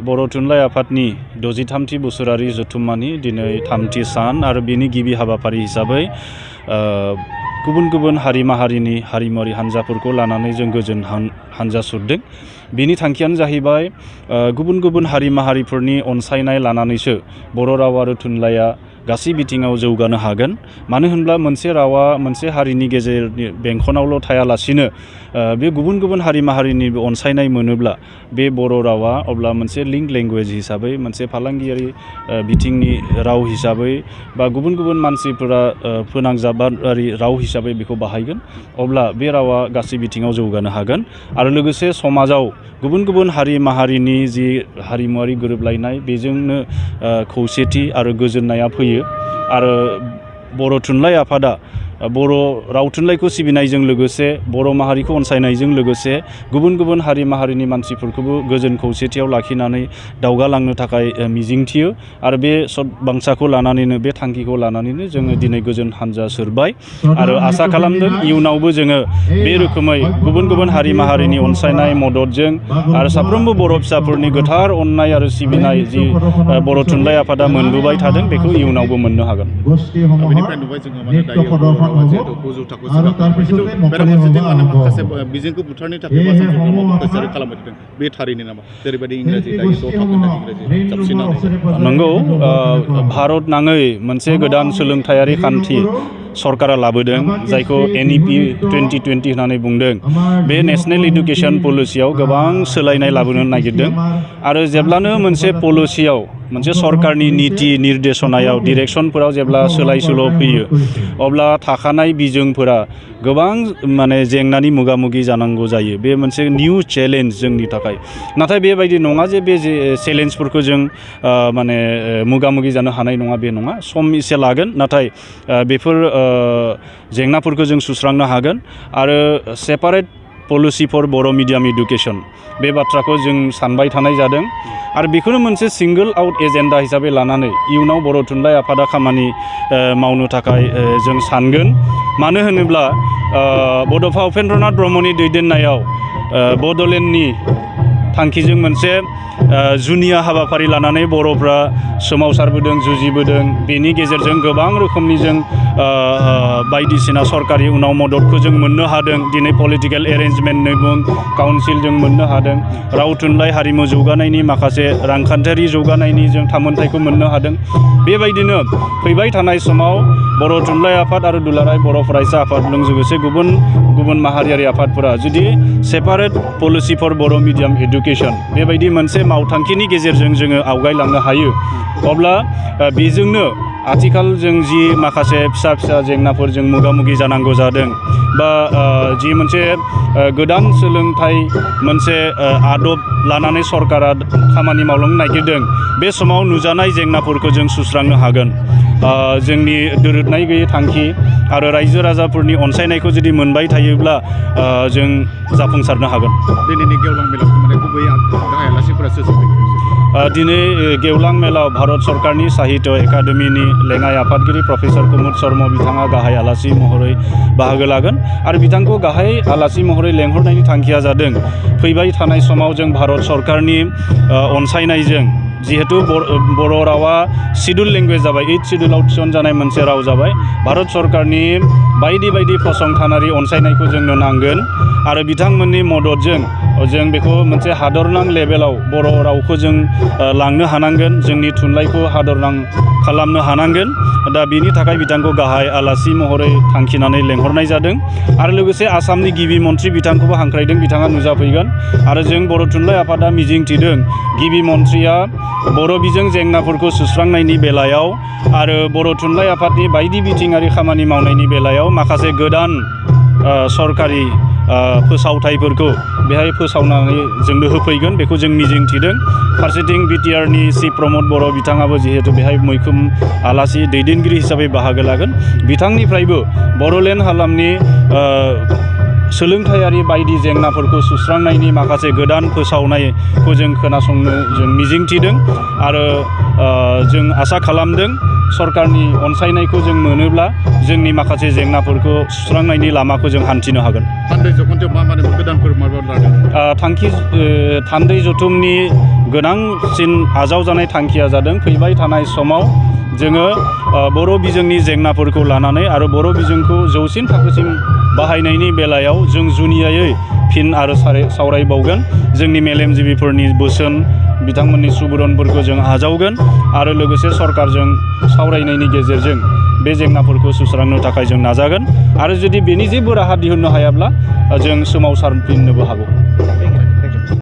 बर' थुनलाइ आफादनि 63थि बोसोरारि जथुम्मानि दिनै 3थि सान आरो बेनि गिबि हाबाफारि हिसाबै गुबुन गुबुन हारि माहारिनि हारिमुआरि हान्जाफोरखौ लानानै जों गोजोन हान्जा सुरदों। बेनि थांखियानो जाहैबाय गुबुन गुबुन हारि माहारिफोरनि अनसायनाय लानानैसो बर' राव आरो थुनलाइया गासै बिथिङाव जौगानो हागोन। मानो होनब्ला मोनसे रावा मोनसे हारिनि गेजेरनि बेंखनावल' थायालासिनो बे गुबुन गुबुन हारि माहारिनि अनसायनाय मोनोब्ला बे बर' रावा अब्ला मोनसे लिंक लेंगुवेज हिसाबै मोनसे फालांगियारि बिथिंनि राव हिसाबै बा गुबुन गुबुन मानसिफोरा फोनांजाबारि राव हिसाबै बेखौ बाहायगोन। अब्ला बे रावा गासै बिथिङाव जौगानो हागोन आरो लोगोसे समाजाव गुबुन गुबुन हारि माहारिनि जि हारिमुआरि गोरोबलायनाय बेजोंनो खौसेथि आरो गोजोननाया फैयो। आरो बर' थुनलाइ आफादा बर' राव थुनलाइखौ सिबिनायजों लोगोसे बर' माहारिखौ अनसायनायजों लोगोसे गुबुन गुबुन हारि माहारिनि मानसिफोरखौबो गोजोन खौसेथियाव लाखिनानै दावगालांनो थाखाय मिजिंथियो। आरो बे बांसाखौ लानानैनो बे थांखिखौ लानानैनो जोङो दिनै गोजोन हान्जा सोरबाय आरो आसा खालामदों इयुनावबो जोङो बे रोखोमै गुबुन गुबुन हारि माहारिनि अनसायनाय मददजों आरो साफ्रोमबो बर' फिसाफोरनि गोथार अननाय आरो सिबिनाय जि बर' थुनलाइ आफादा मोनबोबाय थादों बेखौ इयुनावबो मोननो हागोन। बेनिफ्राय नुबाय जोङो माने दायो जिहेतु गोजौ थाखोआव जौगाखांबाय खिन्थु बेराफारसेथिं माने माखासे बिजोंखौ बुथारनो थाखाय आसाम सरकारा माबाफोर थासारि खालामबाय थादों बे थारैनो नामा? जेरैबायदि इंराजि दायो 6 थाखोनि इंराजि जाबसिननानै नंगौ भारत नाङै मोनसे गोदान सोलोंथायारि खान्थि सरकारा लाबोदों जायखौ NEP 2020 होननानै बुंदों। बे नेशनेल इडुकेसन पलिसियाव गोबां सोलायनाय लाबोनो नागिरदों आरो जेब्लानो मोनसे पलिसियाव मोनसे सरकारनि नीति निर्देशनायाव डिरेक्सनफोराव जेब्ला सोलाय सोल' फैयो अब्ला थाखानाय बिजोंफोरा गोबां माने जेंनानि मोगा मोगि जानांगौ जायो। बे मोनसे निउ चेलेन्ज जोंनि थाखाय। नाथाय बेबायदि नङा जे बे चेलेन्जफोरखौ जों माने मोगा मोगि जानो हानाय नङा बे नङा। सम एसे लागोन नाथाय बेफोर जेंनाफोरखौ जों सुस्रांनो हागोन। आरो सेपारेट पलिसि फर बर' मिडियाम इडुकेसन बे बाथ्राखौ जों सानबाय थानाय जादों आरो बेखौनो मोनसे सिंगल आउट एजेन्डा हिसाबै लानानै इयुनाव बर' थुनलाइ आफादा खामानि मावनो थाखाय जों सानगोन। मानो होनोब्ला बड'फा उपेन्द्रनाथ ब्रह्मनि दैदेननायाव बड'लेण्डनि थांखिजों मोनसे जुनिया हाबाफारि लानानै बर'फ्रा सोमावसारबोदों जुजिबोदों। बेनि गेजेरजों गोबां रोखोमनि जों बायदिसिना सरकारि उनाव मददखौ जों मोननो हादों। दिनै पलिटिकेल एरेन्जमेन्टनि बुं काउन्सिल जों मोननो हादों। राव थुनलाइ हारिमु जौगानायनि माखासे रांखान्थियारि जौगानायनि जों थामोनथायखौ मोननो हादों। बेबायदिनो फैबाय थानाय समाव बर' थुनलाइ आफाद आरो दुलाराय बर' फरायसा आफादजों लोगोसे गुबुन गुबुन माहारियारि आफादफोरा जुदि सेपारेट पलिसि फर बर' मिडियाम एडुकेसन बेबायदि मोनसे मावथांखिनि गेजेरजों जोङो आवगायलांनो हायो अब्ला बेजोंनो आथिखाल जों जि माखासे फिसा फिसा जेंनाफोरजों मोगा मोगि जानांगौ जादों बा जि मोनसे गोदान सोलोंथाइ मोनसे आदब लानानै सरकारा खामानि मावलांनो नागिरदों बे समाव नुजानाय जेंनाफोरखौ जों सुस्रांनो हागोन। जोंनि दोरोदनाय गैयै थांखि आरो रायजो राजाफोरनि अनसायनायखौ जुदि मोनबाय थायोब्ला जों जाफुंसारनो हागोन। दिनैनि गेवलां मेलाव माने गुबै गाहाय आलासिफोरा सोर दिनै गेवलां मेलाव भारत सरकारनि साहित्य एकाडेमिनि लेङाइ आफादगिरि प्रफेसर कुमुद शर्मा बिथाङा गाहाय आलासि महरै बाहागो लागोन आरो बिथांखौ गाहाय आलासि महरै लेंहरनायनि थांखिया जादों फैबाय थानाय समाव जों भारत सरकारनि अनसायनायजों जिहेतु बर' रावा शिड्युल लेंगुवेज जाबाय 8 शिड्युलाव थिसनजानाय मोनसे राव जाबाय। भारत सरकारनि बायदि बायदि फसंथानारि अनसायनायखौ जोंनो नांगोन आरो बिथांमोननि मददजों जों बेखौ मोनसे हादरनां लेभेलाव बर' रावखौ जों लांनो हानांगोन। जोंनि थुनलाइखौ हादरनां खालामनो हानांगोन। दा बेनि थाखाय बिथांखौ गाहाय आलासि महरै थांखिनानै लेंहरनाय जादों आरो लोगोसे आसामनि गिबि मन्थ्रि बिथांखौबो हांख्रायदों बिथाङा नुजाफैगोन आरो जों बर' थुनलाइ आफादा मिजिंथिदों गिबि मन्थ्रिया बर' बिजों जेंनाफोरखौ सुस्रांनायनि बेलायाव आरो बर' थुनलाइ आफादनि बायदि बिथिङारि खामानि मावनायनि बेलायाव माखासे गोदान सरकारि फोसावथायफोरखौ बेहाय फोसावनानै जोंनो होफैगोन बेखौ जों मिजिंथिदों। फारसेथिं BTRनि चिफ प्रमद बर' बिथाङाबो जिहेतु बेहाय मैखोम आलासि दैदेनगिरि हिसाबै बाहागो लागोन। बिथांनिफ्रायबो बड'लेण्ड हालामनि सोलोंथायारि बायदि जेंनाफोरखौ सुस्रांनायनि माखासे गोदान फोसावनायखौ जों खोनासंनो जों मिजिंथिदों आरो जों आसा खालामदों सरकारनि अनसायनायखौ जों मोनोब्ला जोंनि माखासे जेंनाफोरखौ सुस्रांनायनि लामाखौ जों हान्थिनो हागोन। थान्दै जथुमनि गोनांसिन आजावजानाय थांखिया जादों फैबाय थानाय समाव जोङो बर' बिजोंनि जेंनाफोरखौ लानानै आरो बर' बिजोंखौ जौसिन थाखोसिम बाहायनायनि बेलायाव जों जुनियायै फिन आरो सावरायबावगोन जोंनि मेलेमजिबिफोरनि बोसोन बिथांमोननि सुबुरुनफोरखौ जों आजावगोन आरो लोगोसे सरकारजों सावरायनायनि गेजेरजों बे जेंनाफोरखौ सुस्रांनो थाखाय जों नाजागोन आरो जुदि बेनि जेबो राहा दिहुननो हायाब्ला जों सोमावसारफिननोबो हागौ।